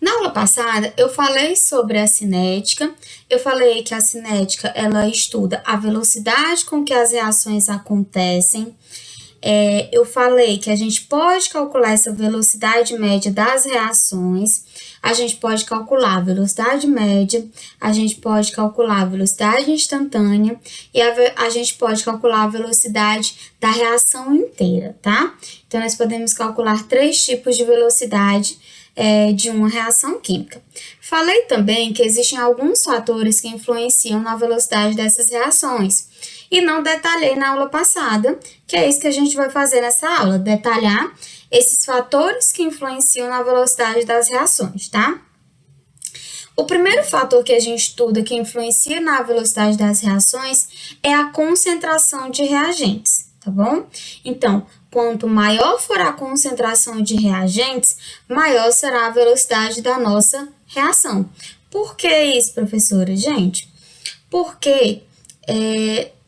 Na aula passada, eu falei sobre a cinética. Eu falei que a cinética, ela estuda a velocidade com que as reações acontecem. Eu falei que a gente pode calcular essa velocidade média das reações. A gente pode calcular a velocidade média, a gente pode calcular a velocidade instantânea e a gente pode calcular a velocidade da reação inteira, tá? Então, nós podemos calcular 3 tipos de velocidade de uma reação química. Falei também que existem alguns fatores que influenciam na velocidade dessas reações e não detalhei na aula passada, que é isso que a gente vai fazer nessa aula, detalhar esses fatores que influenciam na velocidade das reações, tá? O primeiro fator que a gente estuda que influencia na velocidade das reações é a concentração de reagentes, tá bom? Então, quanto maior for a concentração de reagentes, maior será a velocidade da nossa reação. Por que isso, professora? Gente, porque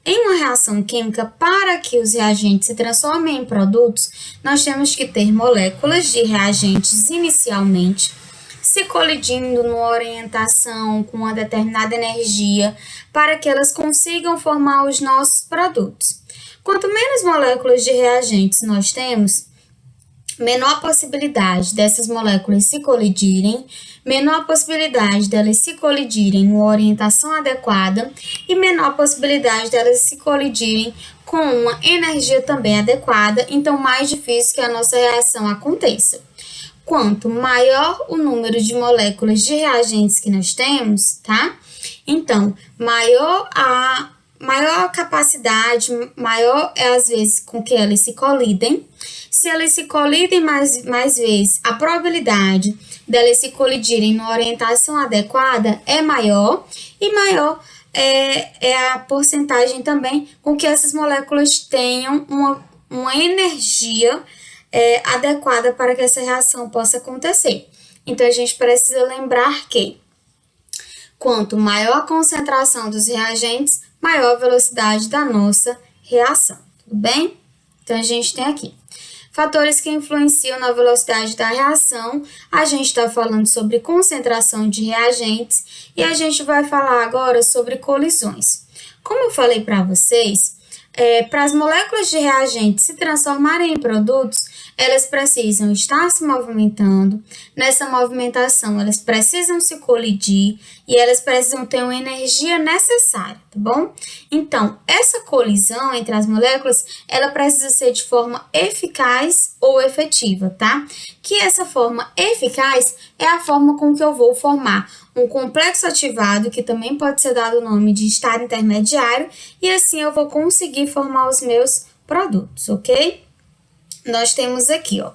em uma reação química, para que os reagentes se transformem em produtos, nós temos que ter moléculas de reagentes inicialmente se colidindo numa orientação com uma determinada energia para que elas consigam formar os nossos produtos. Quanto menos moléculas de reagentes nós temos, menor a possibilidade dessas moléculas se colidirem, menor a possibilidade delas se colidirem numa orientação adequada e menor a possibilidade delas se colidirem com uma energia também adequada, então mais difícil que a nossa reação aconteça. Quanto maior o número de moléculas de reagentes que nós temos, tá? Então, maior a capacidade, maior é as vezes com que elas se colidem. Se elas se colidem mais vezes, a probabilidade delas se colidirem numa orientação adequada é maior, e maior é a porcentagem também com que essas moléculas tenham uma energia adequada para que essa reação possa acontecer. Então, a gente precisa lembrar que quanto maior a concentração dos reagentes, maior a velocidade da nossa reação, tudo bem? Então, a gente tem aqui fatores que influenciam na velocidade da reação. A gente está falando sobre concentração de reagentes e a gente vai falar agora sobre colisões. Como eu falei para vocês, para as moléculas de reagentes se transformarem em produtos, elas precisam estar se movimentando. Nessa movimentação, elas precisam se colidir e elas precisam ter uma energia necessária, tá bom? Então, essa colisão entre as moléculas, ela precisa ser de forma eficaz ou efetiva, tá? Que essa forma eficaz é a forma com que eu vou formar um complexo ativado, que também pode ser dado o nome de estado intermediário, e assim eu vou conseguir formar os meus produtos, ok? Nós temos aqui, ó,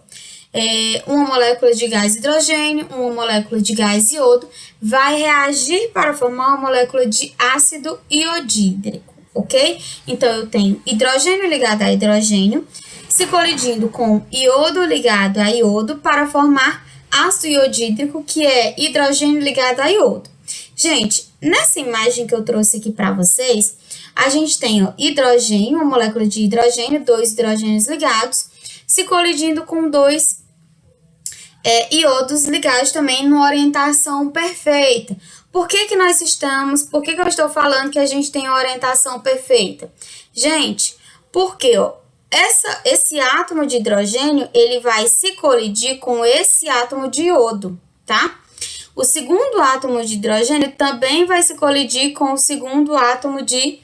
uma molécula de gás hidrogênio, uma molécula de gás iodo, vai reagir para formar uma molécula de ácido iodídrico, ok? Então, eu tenho hidrogênio ligado a hidrogênio, se colidindo com iodo ligado a iodo para formar ácido iodídrico, que é hidrogênio ligado a iodo. Gente, nessa imagem que eu trouxe aqui para vocês, a gente tem, ó, hidrogênio, uma molécula de hidrogênio, 2 hidrogênios ligados, se colidindo com 2 iodos ligados também numa orientação perfeita. Por que eu estou falando que a gente tem a orientação perfeita? Gente, porque, ó, esse átomo de hidrogênio, ele vai se colidir com esse átomo de iodo, tá? O segundo átomo de hidrogênio também vai se colidir com o segundo átomo de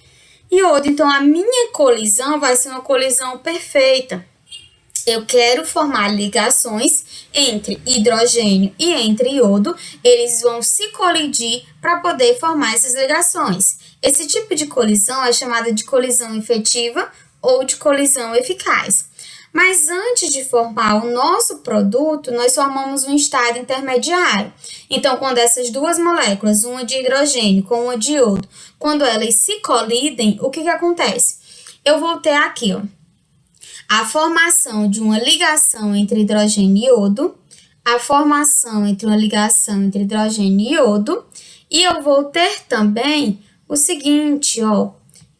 iodo. Então, a minha colisão vai ser uma colisão perfeita. Eu quero formar ligações entre hidrogênio e entre iodo, eles vão se colidir para poder formar essas ligações. Esse tipo de colisão é chamada de colisão efetiva ou de colisão eficaz. Mas antes de formar o nosso produto, nós formamos um estado intermediário. Então, quando essas duas moléculas, uma de hidrogênio com uma de iodo, quando elas se colidem, o que acontece? Eu vou ter aqui, ó, a formação de uma ligação entre hidrogênio e iodo, a formação entre uma ligação entre hidrogênio e iodo, e eu vou ter também o seguinte, ó,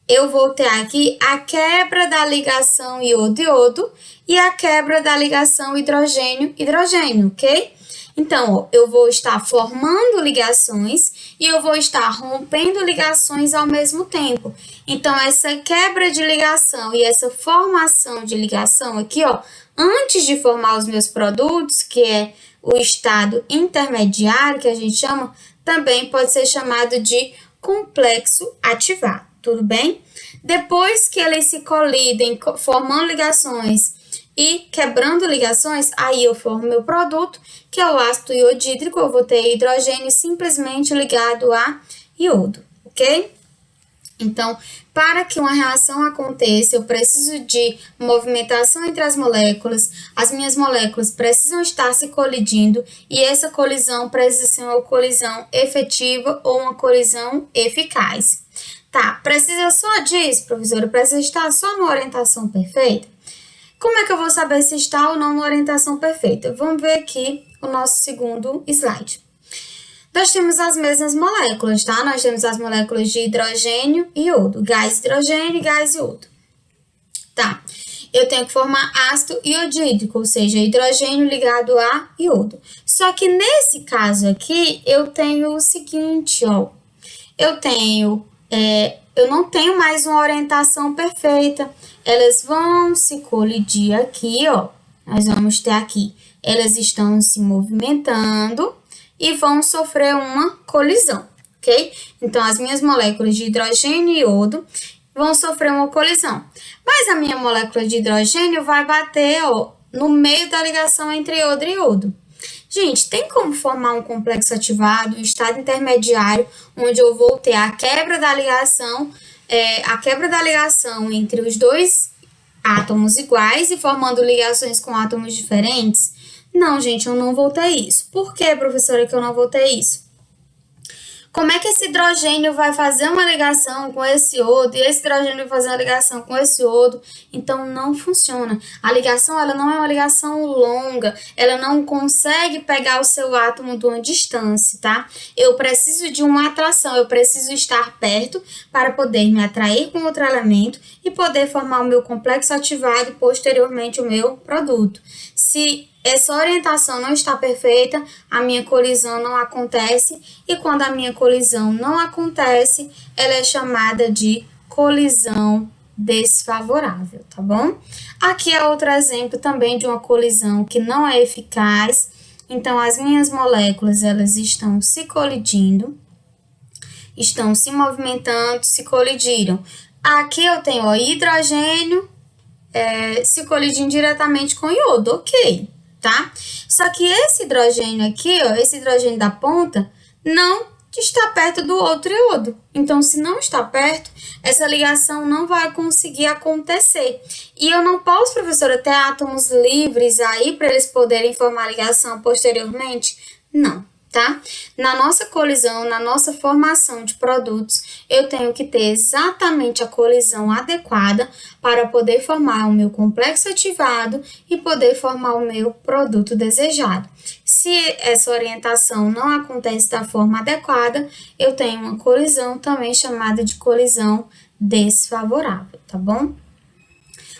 eu vou ter aqui a quebra da ligação iodo-iodo e a quebra da ligação hidrogênio-hidrogênio, ok? Então, ó, eu vou estar formando ligações e eu vou estar rompendo ligações ao mesmo tempo. Então, essa quebra de ligação e essa formação de ligação aqui, ó, antes de formar os meus produtos, que é o estado intermediário, que a gente chama, também pode ser chamado de complexo ativado, tudo bem? Depois que eles se colidem, formando ligações e quebrando ligações, aí eu formo meu produto, que é o ácido iodídrico. Eu vou ter hidrogênio simplesmente ligado a iodo, ok? Então, para que uma reação aconteça, eu preciso de movimentação entre as minhas moléculas precisam estar se colidindo, e essa colisão precisa ser uma colisão efetiva ou uma colisão eficaz. Tá, precisa só disso, professora? Precisa estar só na orientação perfeita? Como é que eu vou saber se está ou não na orientação perfeita? Vamos ver aqui o nosso segundo slide. Nós temos as mesmas moléculas, tá? Nós temos as moléculas de hidrogênio e iodo, gás hidrogênio e gás iodo. Tá, eu tenho que formar ácido iodídrico, ou seja, hidrogênio ligado a iodo. Só que nesse caso aqui, eu tenho o seguinte, ó. Eu não tenho mais uma orientação perfeita. Elas vão se colidir aqui, ó. Nós vamos ter aqui, elas estão se movimentando e vão sofrer uma colisão, ok? Então, as minhas moléculas de hidrogênio e iodo vão sofrer uma colisão. Mas a minha molécula de hidrogênio vai bater, ó, no meio da ligação entre iodo e iodo. Gente, tem como formar um complexo ativado, um estado intermediário, onde eu vou ter a quebra da ligação entre os dois átomos iguais e formando ligações com átomos diferentes? Não, gente, eu não vou ter isso. Por que, professora, que eu não vou ter isso? Como é que esse hidrogênio vai fazer uma ligação com esse iodo e esse hidrogênio vai fazer uma ligação com esse iodo? Então, não funciona. A ligação, ela não é uma ligação longa, ela não consegue pegar o seu átomo de uma distância, tá? Eu preciso de uma atração, eu preciso estar perto para poder me atrair com outro elemento e poder formar o meu complexo ativado e, posteriormente, o meu produto. Se essa orientação não está perfeita, a minha colisão não acontece, e quando a minha colisão não acontece, ela é chamada de colisão desfavorável, tá bom? Aqui é outro exemplo também de uma colisão que não é eficaz. Então, as minhas moléculas, elas estão se colidindo, estão se movimentando, se colidiram. Aqui eu tenho o hidrogênio se colidindo diretamente com iodo, ok, tá? Só que esse hidrogênio aqui, ó, esse hidrogênio da ponta, não está perto do outro iodo. Então, se não está perto, essa ligação não vai conseguir acontecer. E eu não posso, professora, ter átomos livres aí para eles poderem formar ligação posteriormente? Não, tá? Na nossa colisão, na nossa formação de produtos, eu tenho que ter exatamente a colisão adequada para poder formar o meu complexo ativado e poder formar o meu produto desejado. Se essa orientação não acontece da forma adequada, eu tenho uma colisão também chamada de colisão desfavorável, tá bom?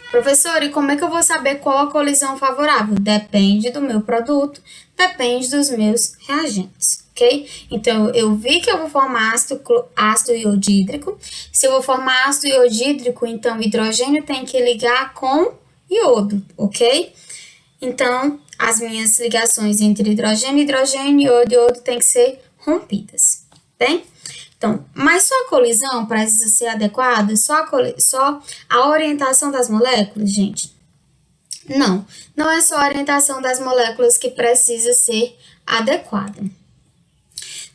Professor, e como é que eu vou saber qual a colisão favorável? Depende do meu produto, depende dos meus reagentes, ok? Então, eu vi que eu vou formar ácido iodídrico. Se eu vou formar ácido iodídrico, então o hidrogênio tem que ligar com iodo, ok? Então, as minhas ligações entre hidrogênio, iodo e iodo tem que ser rompidas, bem? Então, mas só a colisão precisa ser adequada? Só a orientação das moléculas, gente? Não, não é só a orientação das moléculas que precisa ser adequada.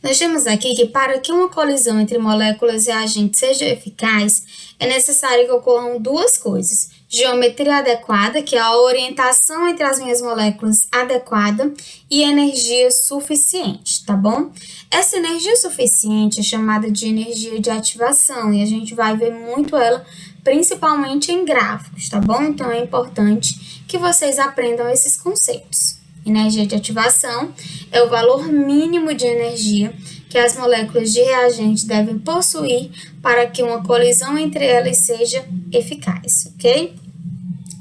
Nós temos aqui que para que uma colisão entre moléculas e agentes seja eficaz, é necessário que ocorram duas coisas: geometria adequada, que é a orientação entre as minhas moléculas adequada, e energia suficiente, tá bom? Essa energia suficiente é chamada de energia de ativação, e a gente vai ver muito ela principalmente em gráficos, tá bom? Então, é importante que vocês aprendam esses conceitos. Energia de ativação é o valor mínimo de energia que as moléculas de reagente devem possuir para que uma colisão entre elas seja eficaz, ok?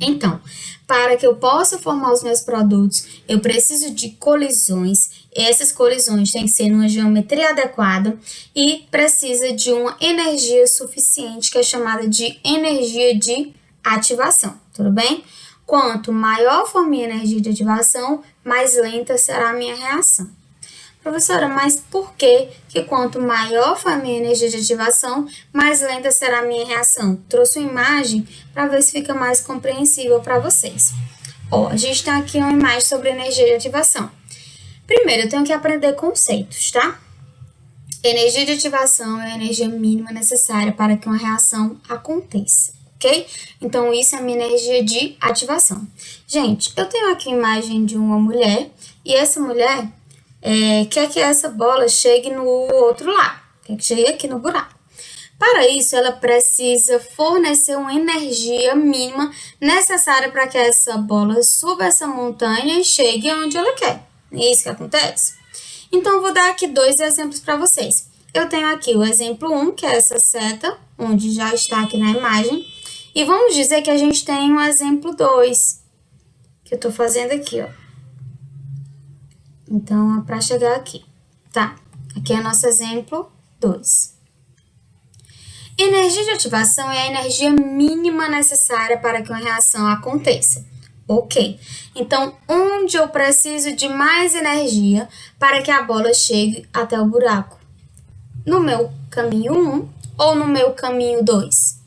Então, para que eu possa formar os meus produtos, eu preciso de colisões. Essas colisões têm que ser numa geometria adequada e precisa de uma energia suficiente, que é chamada de energia de ativação, tudo bem? Quanto maior for minha energia de ativação, mais lenta será a minha reação. Professora, mas por que quanto maior for a minha energia de ativação, mais lenta será a minha reação? Trouxe uma imagem para ver se fica mais compreensível para vocês. Ó, a gente tem aqui uma imagem sobre energia de ativação. Primeiro, eu tenho que aprender conceitos, tá? Energia de ativação é a energia mínima necessária para que uma reação aconteça, ok? Então, isso é a minha energia de ativação. Gente, eu tenho aqui a imagem de uma mulher e essa mulher quer que essa bola chegue no outro lado, quer que chegue aqui no buraco. Para isso, ela precisa fornecer uma energia mínima necessária para que essa bola suba essa montanha e chegue onde ela quer. É isso que acontece? Então, eu vou dar aqui 2 exemplos para vocês. Eu tenho aqui o exemplo 1, que é essa seta, onde já está aqui na imagem. E vamos dizer que a gente tem um exemplo 2, que eu estou fazendo aqui, ó. Então, é para chegar aqui, tá? Aqui é nosso exemplo 2. Energia de ativação é a energia mínima necessária para que uma reação aconteça. Ok. Então, onde eu preciso de mais energia para que a bola chegue até o buraco? No meu caminho 1 ou no meu caminho 2?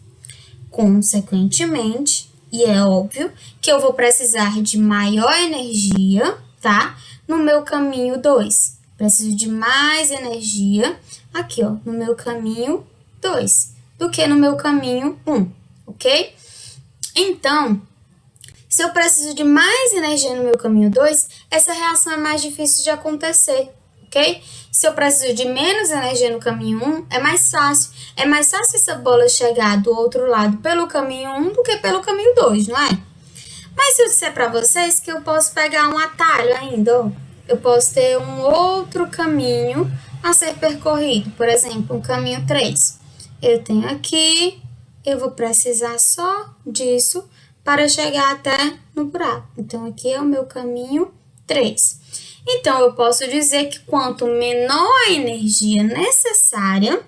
Consequentemente, e é óbvio que eu vou precisar de maior energia, tá? No meu caminho 2. Preciso de mais energia aqui, ó, no meu caminho 2, do que no meu caminho 1, ok? Então, se eu preciso de mais energia no meu caminho 2, essa reação é mais difícil de acontecer, ok? Se eu preciso de menos energia no caminho 1, é mais fácil. É mais fácil essa bola chegar do outro lado pelo caminho 1 do que pelo caminho 2, não é? Mas se eu disser para vocês que eu posso pegar um atalho ainda, ó, eu posso ter um outro caminho a ser percorrido, por exemplo, um caminho 3. Eu tenho aqui, eu vou precisar só disso para chegar até no buraco. Então, aqui é o meu caminho 3. Então, eu posso dizer que quanto menor a energia necessária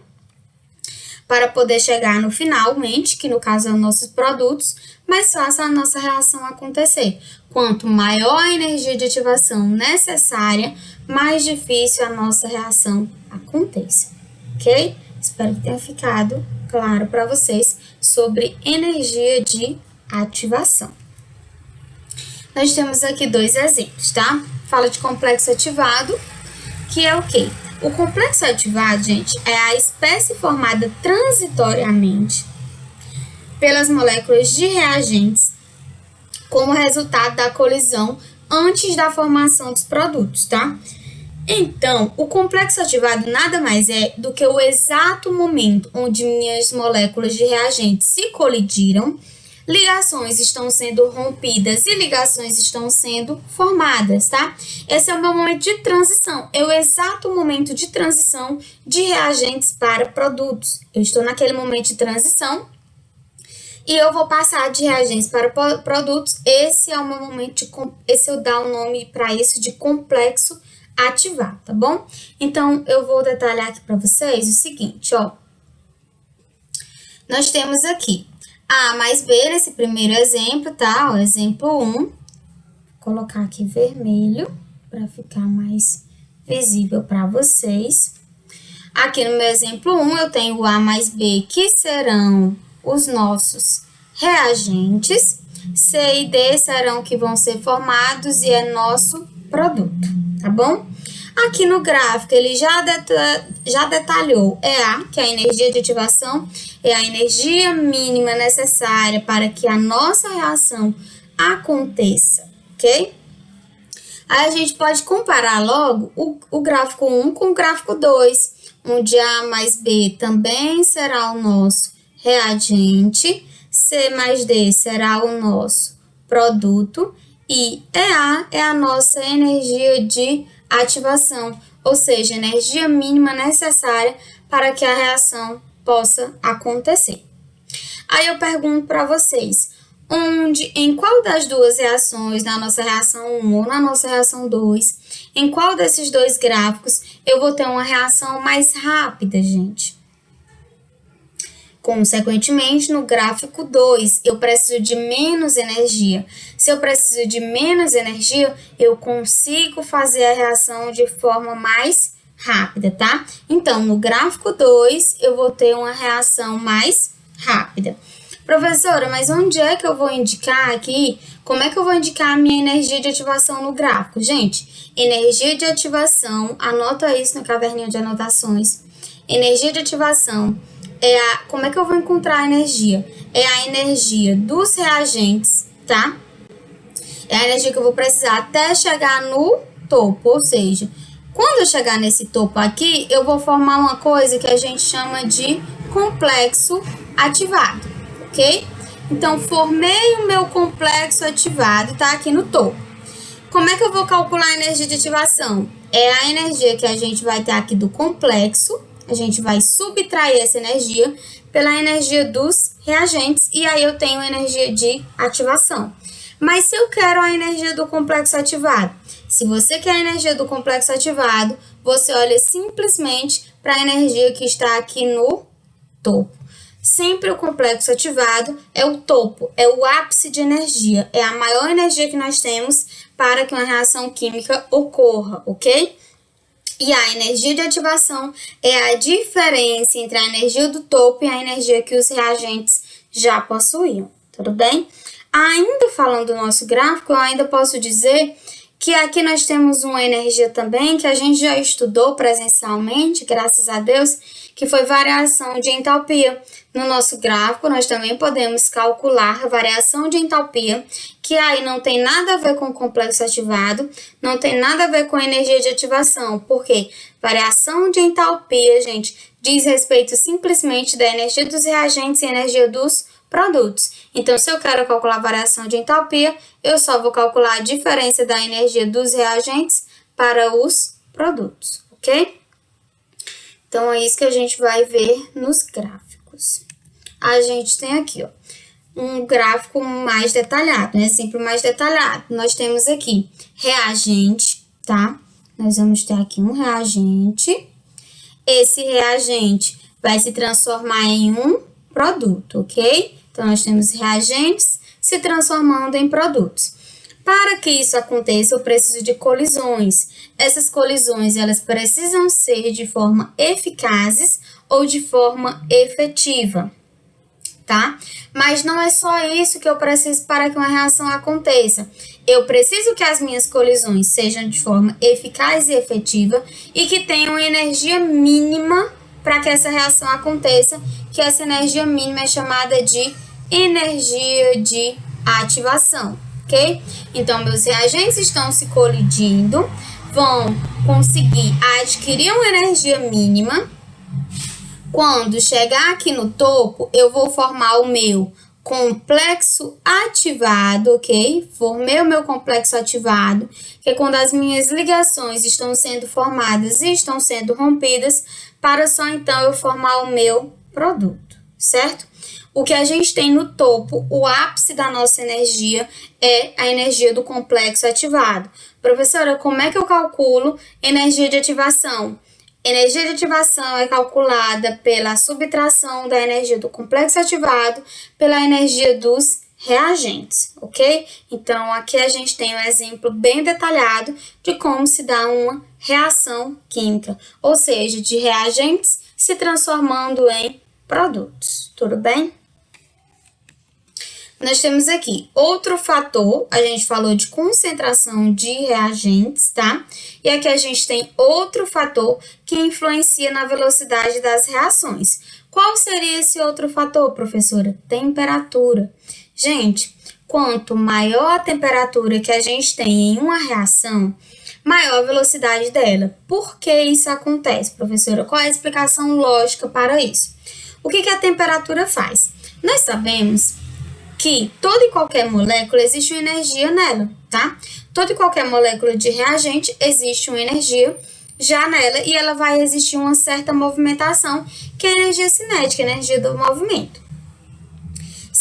para poder chegar no finalmente, que no caso são nossos produtos, mais fácil a nossa reação acontecer. Quanto maior a energia de ativação necessária, mais difícil a nossa reação aconteça, ok? Espero que tenha ficado claro para vocês sobre energia de ativação. Nós temos aqui 2 exemplos, tá? Fala de complexo ativado, que é o quê? O complexo ativado, gente, é a espécie formada transitoriamente pelas moléculas de reagentes como resultado da colisão antes da formação dos produtos, tá? Então, o complexo ativado nada mais é do que o exato momento onde minhas moléculas de reagentes se colidiram, ligações estão sendo rompidas e ligações estão sendo formadas, tá? Esse é o meu momento de transição, é o exato momento de transição de reagentes para produtos. Eu estou naquele momento de transição e eu vou passar de reagentes para produtos. Esse é o meu momento esse eu dou o nome para isso de complexo ativado, tá bom? Então, eu vou detalhar aqui para vocês o seguinte, ó. Nós temos aqui A mais B nesse primeiro exemplo, tá? O exemplo 1. Vou colocar aqui vermelho para ficar mais visível para vocês. Aqui no meu exemplo 1, eu tenho o A mais B, que serão os nossos reagentes. C e D serão que vão ser formados e é nosso produto, tá bom? Aqui no gráfico, ele já detalhou EA, que é a energia de ativação, é a energia mínima necessária para que a nossa reação aconteça, ok? Aí a gente pode comparar logo o gráfico 1 com o gráfico 2, onde A mais B também será o nosso reagente, C mais D será o nosso produto e EA é a nossa energia de ativação, ou seja, energia mínima necessária para que a reação possa acontecer. Aí eu pergunto para vocês, onde, em qual das duas reações, na nossa reação 1 ou na nossa reação 2, em qual desses dois gráficos eu vou ter uma reação mais rápida, gente? Consequentemente, no gráfico 2, eu preciso de menos energia. Se eu preciso de menos energia, eu consigo fazer a reação de forma mais rápida, tá? Então, no gráfico 2, eu vou ter uma reação mais rápida. Professora, mas onde é que eu vou indicar aqui? Como é que eu vou indicar a minha energia de ativação no gráfico? Gente, energia de ativação, anota isso no caderninho de anotações. Energia de ativação como é que eu vou encontrar a energia? É a energia dos reagentes, tá? É a energia que eu vou precisar até chegar no topo, ou seja, quando eu chegar nesse topo aqui, eu vou formar uma coisa que a gente chama de complexo ativado, ok? Então, formei o meu complexo ativado, tá aqui no topo. Como é que eu vou calcular a energia de ativação? É a energia que a gente vai ter aqui do complexo. A gente vai subtrair essa energia pela energia dos reagentes e aí eu tenho energia de ativação. Mas se eu quero a energia do complexo ativado, se você quer a energia do complexo ativado, você olha simplesmente para a energia que está aqui no topo. Sempre o complexo ativado é o topo, é o ápice de energia, é a maior energia que nós temos para que uma reação química ocorra, ok? E a energia de ativação é a diferença entre a energia do topo e a energia que os reagentes já possuíam, tudo bem? Ainda falando do nosso gráfico, eu ainda posso dizer que aqui nós temos uma energia também que a gente já estudou presencialmente, graças a Deus, que foi variação de entalpia. No nosso gráfico, nós também podemos calcular a variação de entalpia, que aí não tem nada a ver com o complexo ativado, não tem nada a ver com a energia de ativação, porque variação de entalpia, gente, diz respeito simplesmente da energia dos reagentes e energia dos produtos. Então, se eu quero calcular a variação de entalpia, eu só vou calcular a diferença da energia dos reagentes para os produtos, ok? Então, é isso que a gente vai ver nos gráficos. A gente tem aqui, ó, um gráfico mais detalhado, um exemplo mais detalhado. Nós temos aqui reagente, tá? Nós vamos ter aqui um reagente. Esse reagente vai se transformar em um produto, ok? Então, nós temos reagentes se transformando em produtos. Para que isso aconteça, eu preciso de colisões. Essas colisões, elas precisam ser de forma eficazes ou de forma efetiva, tá? Mas não é só isso que eu preciso para que uma reação aconteça. Eu preciso que as minhas colisões sejam de forma eficaz e efetiva e que tenham energia mínima para que essa reação aconteça, que essa energia mínima é chamada de energia de ativação, ok? Então, meus reagentes estão se colidindo, vão conseguir adquirir uma energia mínima. Quando chegar aqui no topo, eu vou formar o meu complexo ativado, ok? Formei o meu complexo ativado, que é quando as minhas ligações estão sendo formadas e estão sendo rompidas, para só então eu formar o meu produto, certo? O que a gente tem no topo, o ápice da nossa energia, é a energia do complexo ativado. Professora, como é que eu calculo energia de ativação? Energia de ativação é calculada pela subtração da energia do complexo ativado pela energia dos reagentes, ok? Então, aqui a gente tem um exemplo bem detalhado de como se dá uma reação química, ou seja, de reagentes se transformando em produtos, tudo bem? Nós temos aqui outro fator, a gente falou de concentração de reagentes, tá? E aqui a gente tem outro fator que influencia na velocidade das reações. Qual seria esse outro fator, professora? Temperatura. Gente, quanto maior a temperatura que a gente tem em uma reação, maior a velocidade dela. Por que isso acontece, professora? Qual é a explicação lógica para isso? O que a temperatura faz? Nós sabemos que toda e qualquer molécula existe uma energia nela, tá? Toda e qualquer molécula de reagente existe uma energia já nela e ela vai existir uma certa movimentação, que é a energia cinética, a energia do movimento.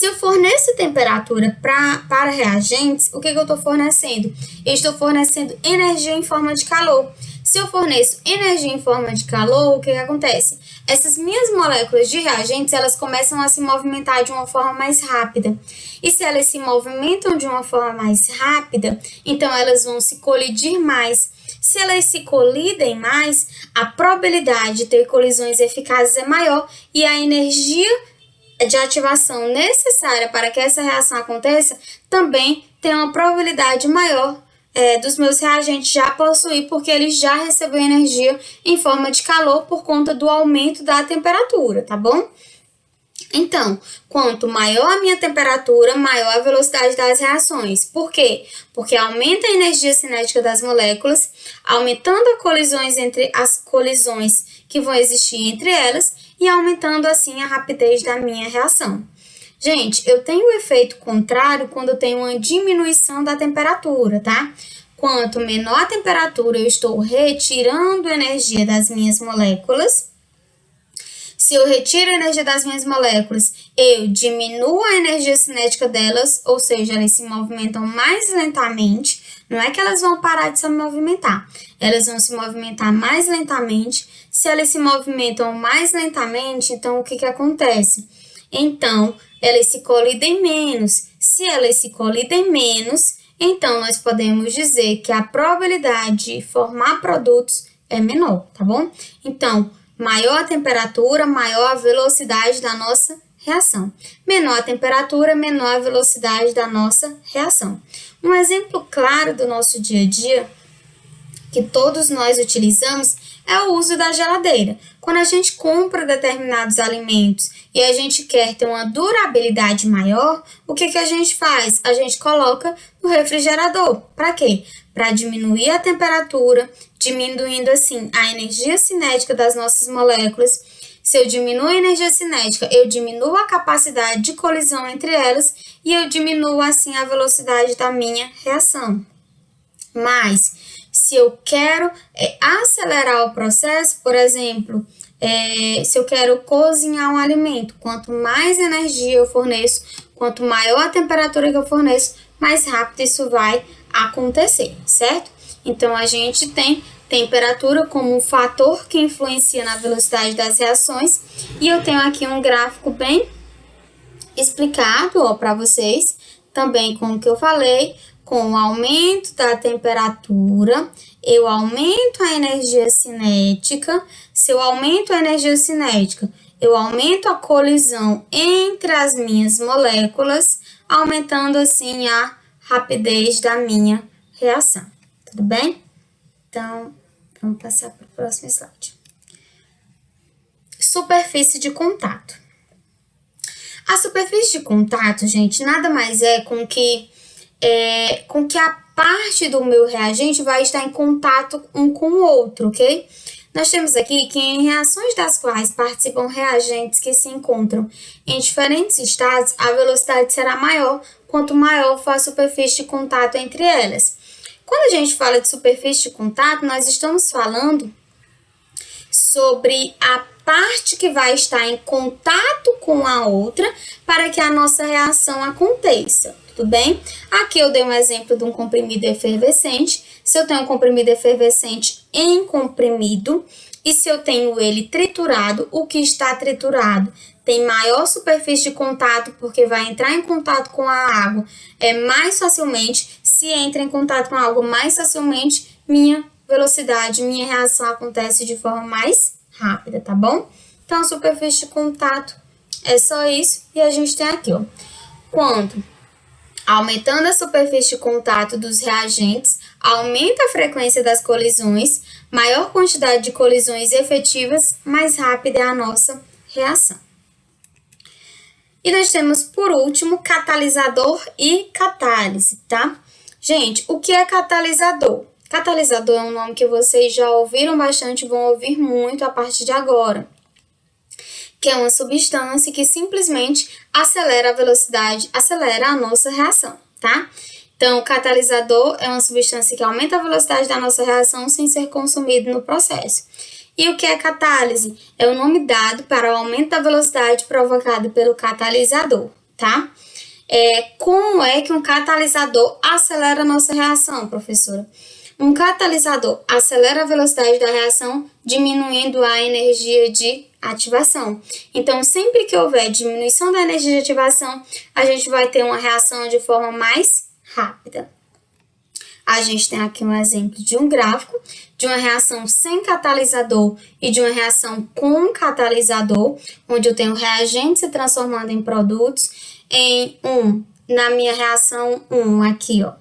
Se eu forneço temperatura para reagentes, o que eu estou fornecendo? Eu estou fornecendo energia em forma de calor. Se eu forneço energia em forma de calor, o que acontece? Essas minhas moléculas de reagentes, elas começam a se movimentar de uma forma mais rápida. E se elas se movimentam de uma forma mais rápida, então elas vão se colidir mais. Se elas se colidem mais, a probabilidade de ter colisões eficazes é maior e a energia de ativação necessária para que essa reação aconteça também tem uma probabilidade maior dos meus reagentes já possuir, porque eles já receberam energia em forma de calor por conta do aumento da temperatura, tá bom? Então, quanto maior a minha temperatura, maior a velocidade das reações. Por quê? Porque aumenta a energia cinética das moléculas, aumentando as colisões que vão existir entre elas e aumentando assim a rapidez da minha reação. Gente, eu tenho o efeito contrário quando eu tenho uma diminuição da temperatura, tá? Quanto menor a temperatura, eu estou retirando energia das minhas moléculas. Se eu retiro a energia das minhas moléculas, eu diminuo a energia cinética delas, ou seja, elas se movimentam mais lentamente. Não é que elas vão parar de se movimentar, elas vão se movimentar mais lentamente. Se elas se movimentam mais lentamente, então o que acontece? Então, elas se colidem menos. Se elas se colidem menos, então nós podemos dizer que a probabilidade de formar produtos é menor, tá bom? Então, maior a temperatura, maior a velocidade da nossa reação. Menor a temperatura, menor a velocidade da nossa reação. Um exemplo claro do nosso dia a dia, que todos nós utilizamos, é o uso da geladeira. Quando a gente compra determinados alimentos e a gente quer ter uma durabilidade maior, o que a gente faz? A gente coloca no refrigerador. Para quê? Para diminuir a temperatura, diminuindo assim a energia cinética das nossas moléculas. Se eu diminuo a energia cinética, eu diminuo a capacidade de colisão entre elas e eu diminuo assim a velocidade da minha reação. Mas se eu quero acelerar o processo, por exemplo, se eu quero cozinhar um alimento, quanto mais energia eu forneço, quanto maior a temperatura que eu forneço, mais rápido isso vai acontecer, certo? Então, a gente tem temperatura como um fator que influencia na velocidade das reações, e eu tenho aqui um gráfico bem explicado para vocês, também com o que eu falei. Com o aumento da temperatura, eu aumento a energia cinética. Se eu aumento a energia cinética, eu aumento a colisão entre as minhas moléculas, aumentando assim a rapidez da minha reação. Tudo bem? Então, vamos passar para o próximo slide. Superfície de contato. A superfície de contato, gente, nada mais é com que a parte do meu reagente vai estar em contato um com o outro, ok? Nós temos aqui que em reações das quais participam reagentes que se encontram em diferentes estados, a velocidade será maior quanto maior for a superfície de contato entre elas. Quando a gente fala de superfície de contato, nós estamos falando sobre a parte que vai estar em contato com a outra para que a nossa reação aconteça. Tudo bem? Aqui eu dei um exemplo de um comprimido efervescente. Se eu tenho um comprimido efervescente em comprimido e se eu tenho ele triturado, o que está triturado tem maior superfície de contato porque vai entrar em contato com a água mais facilmente. Se entra em contato com a água mais facilmente, minha velocidade, minha reação acontece de forma mais rápida, tá bom? Então, a superfície de contato é só isso. E a gente tem aqui, ó, quando aumentando a superfície de contato dos reagentes, aumenta a frequência das colisões, maior quantidade de colisões efetivas, mais rápida é a nossa reação. E nós temos, por último, catalisador e catálise, tá? Gente, o que é catalisador? Catalisador é um nome que vocês já ouviram bastante, vão ouvir muito a partir de agora, que é uma substância que simplesmente acelera a velocidade, acelera a nossa reação, tá? Então, o catalisador é uma substância que aumenta a velocidade da nossa reação sem ser consumido no processo. E o que é catálise? É o nome dado para o aumento da velocidade provocado pelo catalisador, tá? Como é que um catalisador acelera a nossa reação, professora? Um catalisador acelera a velocidade da reação, diminuindo a energia de ativação. Então, sempre que houver diminuição da energia de ativação, a gente vai ter uma reação de forma mais rápida. A gente tem aqui um exemplo de um gráfico de uma reação sem catalisador e de uma reação com catalisador, onde eu tenho reagentes se transformando em produtos. Na minha reação 1 aqui, ó.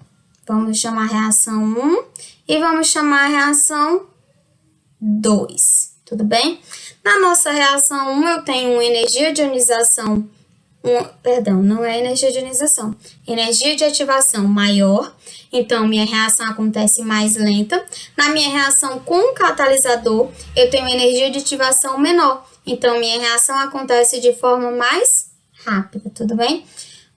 Vamos chamar a reação 1 e vamos chamar a reação 2, tudo bem? Na nossa reação 1, eu tenho uma energia de ionização, não é energia de ionização, energia de ativação maior, então minha reação acontece mais lenta. Na minha reação com catalisador, eu tenho energia de ativação menor, então minha reação acontece de forma mais rápida, tudo bem?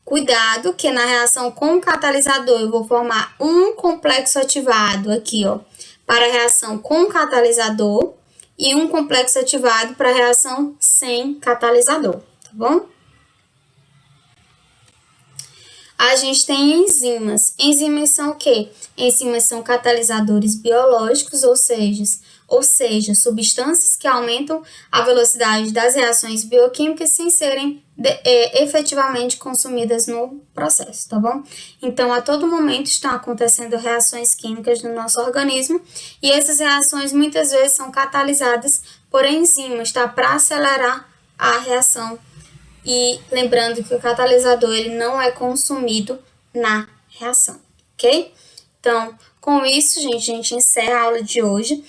Cuidado que na reação com catalisador eu vou formar um complexo ativado aqui, ó, para a reação com catalisador e um complexo ativado para a reação sem catalisador, tá bom? A gente tem enzimas. Enzimas são o quê? Enzimas são catalisadores biológicos, ou seja, substâncias que aumentam a velocidade das reações bioquímicas sem serem efetivamente consumidas no processo, tá bom? Então, a todo momento estão acontecendo reações químicas no nosso organismo e essas reações muitas vezes são catalisadas por enzimas, tá? Para acelerar a reação. E lembrando que o catalisador ele não é consumido na reação, ok? Então, com isso, gente, a gente encerra a aula de hoje.